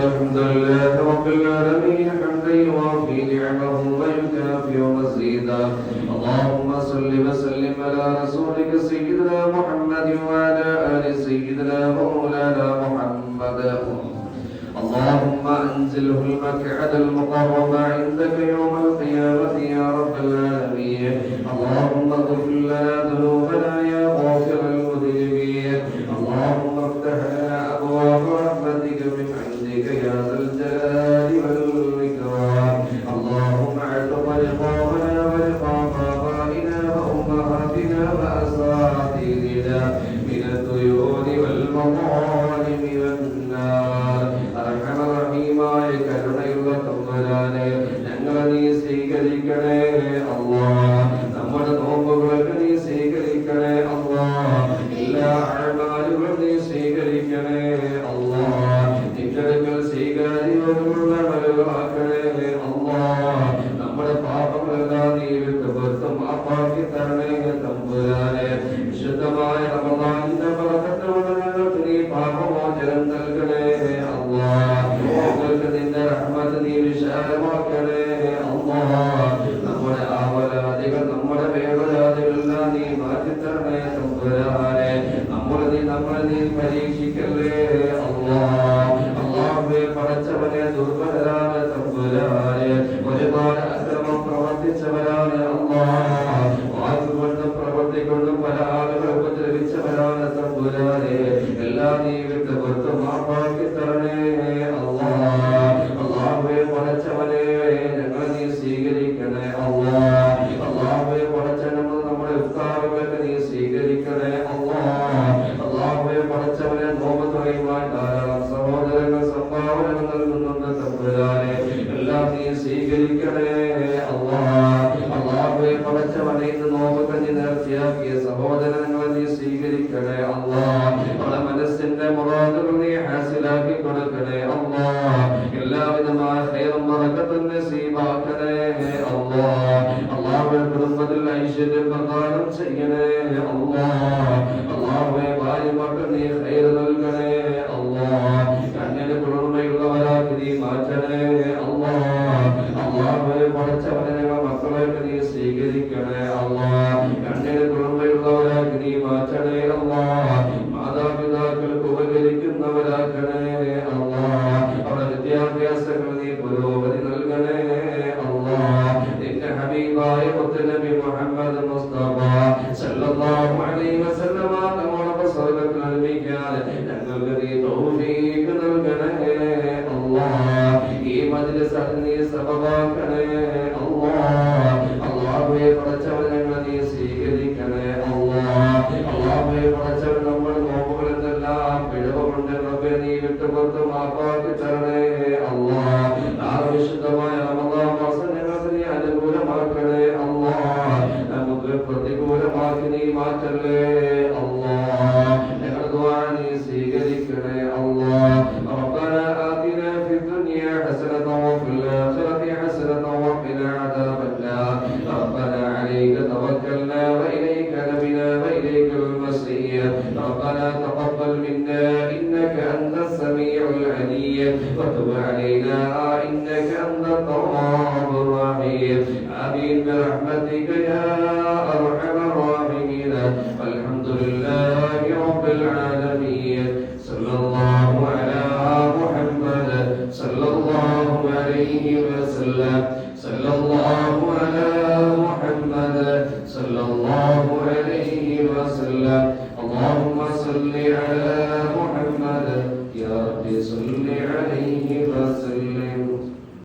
الحمد لله رب العالمين حمدا يوافي نعمه ويكافئ مزيدا. اللهم صل وسلم على رسولك سيدنا محمد وعلى آل سيدنا مولانا محمد. اللهم أنزله المقعد المقرب عندك يوم القيامة يا رب العالمين. اللهم اغفر لنا ذنوبنا يا غافر المذنبين. اللهم افتح لنا أبواب رحمتك من عندك يا ذا الجلال والإكرام. اللهم اعتق رقابنا ورقاب آبائنا وأمهاتنا وأساتذتنا من الديون والمظالم والنار. അർഹമറഹീമായ കരുണയുള്ള തമ്പുരാനെ, ഞങ്ങളെ നീ സ്വീകരിക്കണേ അല്ലാഹ്. നമ്മുടെ നോമ്പുകളൊക്കെ നീ സ്വീകരിക്കണേ അല്ലാഹ്. എല്ലാ അഅ്മാലുകളും നീ സ്വീകരിക്കണേ അല്ലാഹ്. നിന്റെ അടുക്കൽ സ്വീകാര്യമുള്ള അമലുകളാക്കണേ അല്ലാഹ്. നമ്മുടെ പാപങ്ങളെല്ലാം നീ വിട്ടുപുറത്ത് മാപ്പാക്കി തരണേ തമ്പുരാനെ. വിശുദ്ധമായ റമദാനിന്റെ ബറക്കത്തോടെ ഞങ്ങൾക്ക് നീ പാപമോചനം നൽകണേ അല്ലാഹ്. ഞങ്ങൾക്ക് നിന്റെ റഹ്മത്ത് നീ വിശാലമാക്കണേ അല്ലാഹ്. നമ്മുടെ ആവലാദികൾ നമ്മുടെ വേവലാദികളെല്ലാം നീ മാറ്റിത്തരണേ തമ്പുരാനെ. നമ്മളെ നീ പരീക്ഷിക്കല്ലേ അല്ലാഹ്. അല്ലാഹുവേ, പടച്ചവനെ, ദുർബലരാണ് തമ്പുരാനെ. ഒരുപാട് അക്രമം പ്രവർത്തിച്ചവരാണ് അല്ലാഹ്. വാക്കുകൊണ്ടും പ്രവർത്തിക്കൊണ്ടും പല ആളുകൾ ഉപദ്രവിച്ചവരാണ് തമ്പുരാനെ. എല്ലാം നീ വിട്ട് പുറത്ത് മാപ്പാക്കി തരണേ അല്ലാഹ്. അല്ലാഹുവേ, പടച്ചവനെ, ഞങ്ങളെ നീ സ്വീകരിക്കണേ അല്ലാഹ്. അല്ലാഹുവേ, പടച്ചവനെ, നമ്മുടെ ഇഫ്താറുകളൊക്കെ നീ സ്വീകരിക്കണേ അല്ലാഹ്. അല്ലാഹുവേ, പടച്ചവനെ, നോമ്പ് തുറയുവാൻ ധാരാളം സഹോദരങ്ങൾ സംഭാവനകൾ നൽകുന്നുണ്ട് തമ്പുരാനെ. എല്ലാം നീ സ്വീകരിക്കണേ അല്ലാഹ്. അല്ലാഹുവേ, പടച്ചവനെ, ഇന്ന് നോമ്പ് കഞ്ഞി നേർച്ചയാക്കിയ സഹോദരങ്ങളെ നീ സ്വീകരിക്കണേ അല്ലാഹ്. അവരുടെ മനസ്സിന്റെ മുറാദുകൾ നീ ഹാസിലാക്കി കൊടുക്കണേ അല്ലാഹ്. എല്ലാവിധമായ ഖൈറും ബറക്കത്തും നസീബാക്കണേ അല്ലാഹ്. അല്ലാഹുവേ, കുടുംബത്തിൽ ഐശ്വര്യം പ്രദാനം ചെയ്യണേ അല്ലാഹ്. അല്ലാഹുവേ, ഭാര്യ മക്കൾ നീ ഖൈർ നൽകണേ അല്ലാഹ്. കണ്ണിന് കുളിർമയുള്ളവരാക്കി നീ മാറ്റണേ അല്ലാഹ്. അല്ലാഹുവേ, പടച്ചവനെ, ഞങ്ങളുടെ മക്കളെയൊക്കെ നീ സ്വീകരിക്കണേ അല്ലാഹ്. കണ്ണിന് കുളിർമയുള്ളവരാക്കി നീ മാറ്റണേ അല്ലാഹ്. മാതാപിതാക്കൾക്ക് ഉപകരിക്കുന്നവരാക്കണേ അല്ലാഹ്. അവരുടെ വിദ്യാഭ്യാസങ്ങൾ നീ പുരോഗതി നൽകണേ അല്ലാഹ്. നിന്റെ ഹബീബായ മുത്തുനബി മുഹമ്മദ് മുസ്തഫ സല്ലല്ലാഹു അലൈഹി വസല്ലമ തങ്ങളുടെ സ്വർഗ്ഗത്തിൽ നിർമ്മിക്കാൻ ഞങ്ങൾക്ക് നീ തൗഫീഖ് നൽകണേ അല്ലാഹ്. ഈ മജ്ലിസ് നീ സബബാക്കണേ അല്ലാഹ്. അല്ലാഹുവേ, പടച്ചവനെ, ഞങ്ങളെ നീ സ്വീകരിക്കണേ അല്ലാഹ്. അല്ലാഹുവേ, പടച്ചവനെ, നമ്മുടെ നോമ്പുകളിൽ നിന്നെല്ലാം പിഴവുകൊണ്ട് റബ്ബേ നീ വിട്ടുപുറത്ത് മാപ്പാക്കി തരണേ അല്ലാഹ്. വിശുദ്ധമായ റമദാൻ മാസം ഞങ്ങൾക്ക് നീ അനുകൂലമാക്കണേ അല്ലാഹ്. നമുക്ക് പ്രതികൂലമാക്കി നീ മാറ്റല്ലേ അല്ലാഹ്. ഞങ്ങളുടെ ദുആ നീ സ്വീകരിക്കണേ അല്ലാഹ്. റബ്ബനാ ആതിനാ ഫിദ്ദുനിയാ ഹസനതൻ വഫിൽ ആഖിറതി ഹസനതൻ വഖിനാ അദാബന്നാർ. റബ്ബനാ അലൈക തവക്കൽനാ വഇലൈക നബിനാ വഇലൈകൽ മസീർ. റബ്ബനാ തഖബ്ബൽ മിന്നാ ഇന്നക അൻതസ് സമീഉൽ അലീം വതുബ് അലൈനാ ഇന്നക അൻതത് തവ്വാബുർ റഹീം. ആമീൻ ബിറഹ്മതിക യാ അർഹമർ റഹീമീൻ. വൽഹംദുലില്ലാഹി റബ്ബിൽ ആലമീൻ. സല്ലല്ലാഹു അലാ മുഹമ്മദ് സല്ലല്ലാഹു അലൈഹി വസല്ലം. സല്ലല്ലാഹു അലാ മുഹമ്മദ് സല്ലല്ലാഹു അലൈഹി വസല്ലം.